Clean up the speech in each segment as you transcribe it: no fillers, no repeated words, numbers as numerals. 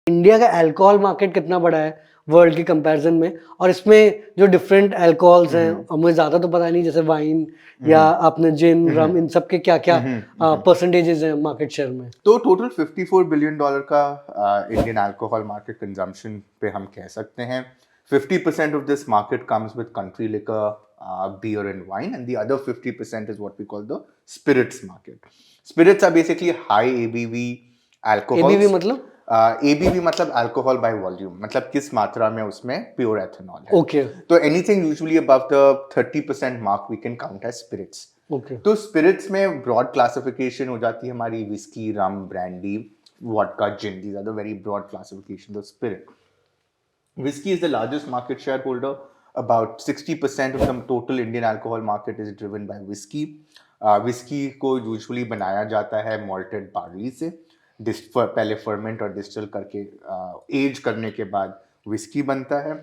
India का alcohol market कितना बड़ा है वर्ल्ड के कंपैरिजन में, और इसमें जो डिफरेंट अल्कोहल्स हैं, और मुझे ज़्यादा तो पता नहीं, जैसे वाइन या आपने जिन, रम, इन सब के क्या क्या परसेंटेजेस हैं मार्केट शेयर में? तो टोटल $54 बिलियन का इंडियन अल्कोहल मार्केट कंजम्पशन पे हम कह सकते हैं. 50% of this market comes with country liquor, beer and wine, and the other 50% is what we call the spirits market. Spirits are basically high ABV alcohols. ABV मतलब? ABV मतलब alcohol by volume, मतलब किस मात्रा में उसमें pure ethanol है. Okay. तो anything usually above the 30% mark we can count as spirits. Okay. तो spirits में broad classification हो जाती है हमारी whiskey, rum, brandy, vodka, gin. These are the very broad classifications of spirit. Whiskey is the largest market shareholder. About 60% of the total Indian alcohol market is driven by whiskey. Whiskey को usually बनाया जाता है malted barley से. पहले ferment और distil करके as करने के बाद विस्की बनता है.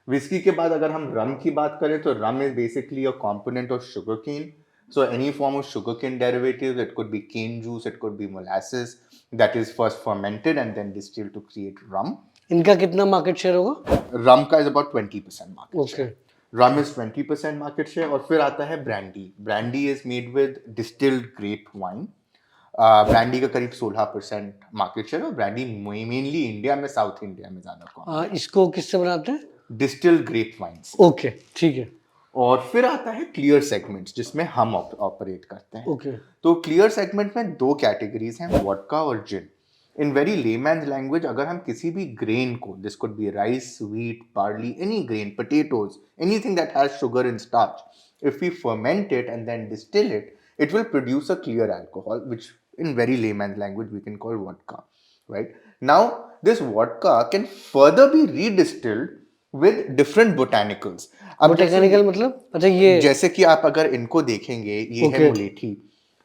विस्की के बाद अगर हम रम की बात करें तो rum is basically a component of sugar cane. So any form of sugar cane derivatives, it could be cane juice, it could be molasses, that is first fermented and then distilled to create rum. इनका कितना market share होगा? Rum का is about 20% market share. Okay. Rum is 20% market share. और फिर आता है brandy. Brandy is made with distilled grape wine. Brandy का करीब 16% मार्केट शेयर. और ब्रांडी मेनली इंडिया में, साउथ इंडिया में ज्यादा. इसको किससे बनाते हैं? Distilled grep wines. ओके, ठीक है. और फिर आता है क्लियर सेगमेंट्स, जिसमें हम ऑपरेट करते हैं. ओके. तो क्लियर सेगमेंट में दो कैटेगरीज हैं, वोडका और जिन. इन वेरी लेमैन्स लैंग्वेज, अगर हम किसी भी ग्रेन को, this could be rice, wheat, barley, any grain, potatoes, anything that has sugar and starch, if we ferment it and then distill it, it will produce a clear alcohol, which in very layman's language we can call vodka, right? Now this vodka can further be redistilled with different botanicals. Botanical मतलब? अच्छा, ये जैसे कि आप अगर इनको देखेंगे, ये है मुलेठी.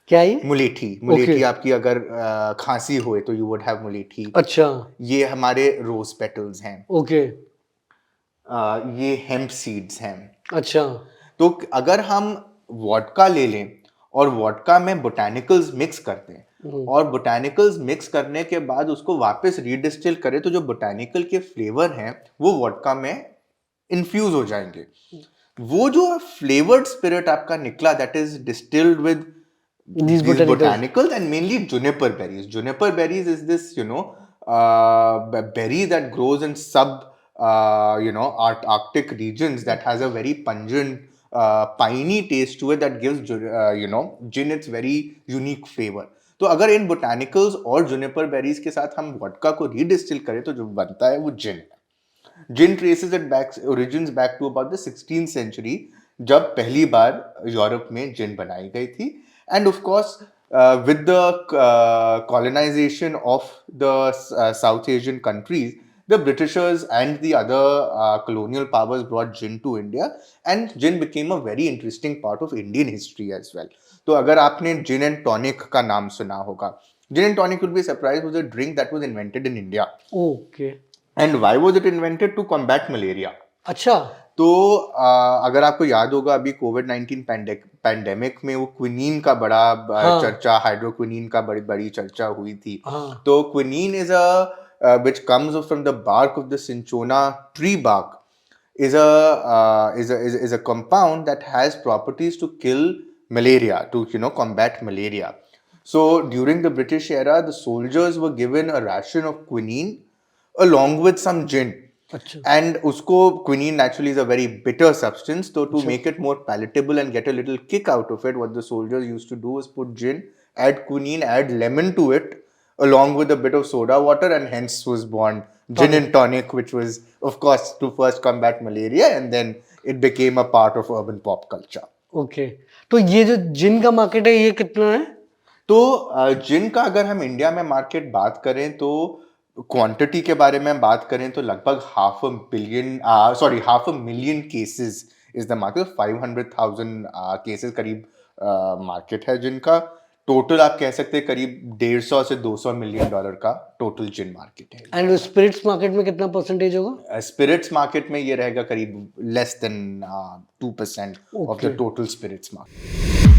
क्या है ये? मुलेठी आपकी अगर खांसी होए तो you would have मुलेठी. अच्छा. ये हमारे रोज पेटल्स हैं. ओके. ये हेम्प सीड्स हैं. अच्छा. तो अगर हम वोडका ले लें और वोडका में बोटैनिकल्स मिक्स करते हैं और बोटैनिकल्स मिक्स करने के बाद उसको वापस रीडिस्टिल करें, तो जो बोटैनिकल के फ्लेवर हैं वो वोडका में इन्फ्यूज हो जाएंगे. वो जो फ्लेवर्ड स्पिरिट आपका निकला, that is distilled with these botanicals and mainly juniper berries. Juniper berries is this, berry that grows in Arctic regions that has a very pungent, piney taste to it that gives, gin its very unique flavor. तो अगर इन botanicals और juniper berries के साथ हम vodka को रीडिस्टिल करें तो जो बनता है वो जिन है. जिन traces its origins back to about the 16th century, जब पहली बार यूरोप में जिन बनाई गई थी. And of course, with the colonization of the South Asian countries, the Britishers and the other colonial powers brought gin to India, and gin became a very interesting part of Indian history as well. तो अगर आपने gin and tonic का नाम सुना होगा, gin and tonic would be surprised was a drink that was invented in India. Okay. And why was it invented? To combat malaria. अच्छा. तो अगर आपको याद होगा, अभी कोविड-19 पैंडेमिक में वो क्विनीन का बड़ा चर्चा, हाइड्रोक्विनीन का बड़ी चर्चा हुई थी. तो quinine is which comes from the bark of the cinchona tree bark, is a compound that has properties to kill malaria, to combat malaria. So during the British era, the soldiers were given a ration of quinine along with some gin. And usko quinine naturally is a very bitter substance, so to make it more palatable and get a little kick out of it, what the soldiers used to do is put gin, add quinine, add lemon to it along with a bit of soda water, and hence was born gin and tonic, which was of course to first combat malaria, and then it became a part of urban pop culture. Okay. तो ये जो जिन का market है ये कितना है? तो जिन का अगर हम इंडिया में मार्केट बात करें तो क्वांटिटी के बारे में बात करें तो लगभग 500,000 cases is the market. 500,000 cases करीब मार्केट है जिनका. टोटल आप कह सकते हैं करीब $150 से $200 मिलियन का टोटल जिन मार्केट है. एंड स्पिरिट्स मार्केट में कितना परसेंटेज होगा? स्पिरिट्स मार्केट में ये रहेगा करीब less than 2% of the total spirits market.